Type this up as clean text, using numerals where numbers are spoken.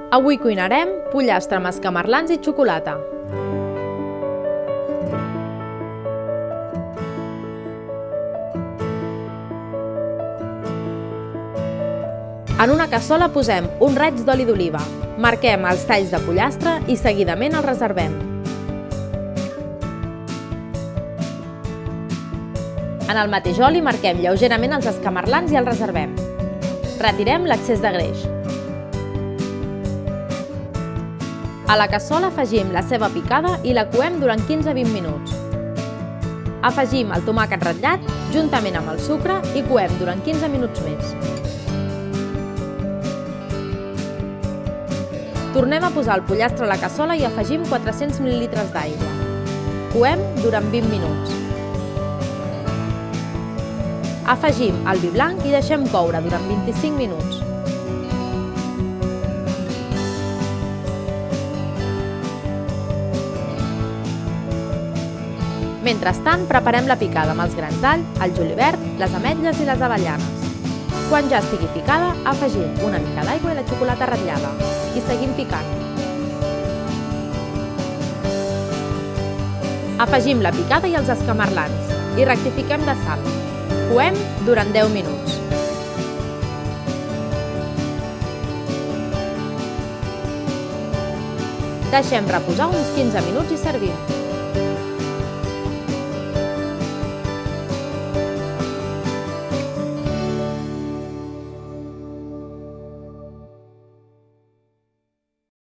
Avui cuinarem pollastre amb escamarlans i xocolata. En una cassola posem un raig d'oli d'oliva, marquem els talls de pollastre i seguidament els reservem. En el mateix oli marquem lleugerament els escamarlans i els reservem. Retirem l'excés de greix. A la cassola afegim la ceba picada i la coem durant 15-20 minuts. Afegim el tomàquet ratllat juntament amb el sucre i coem durant 15 minuts més. Tornem a posar el pollastre a la cassola i afegim 400 ml d'aigua. Coem durant 20 minuts. Afegim el vi blanc i deixem coure durant 25 minuts. Mentrestant, preparem la picada amb els grans d'all, el julivert, les ametlles i les avellanes. Quan ja estigui picada, afegim una mica d'aigua i la xocolata ratllada i seguim picant. Afegim la picada i els escamarlans i rectifiquem de sal. Coem durant 10 minuts. Deixem reposar uns 15 minuts i servim.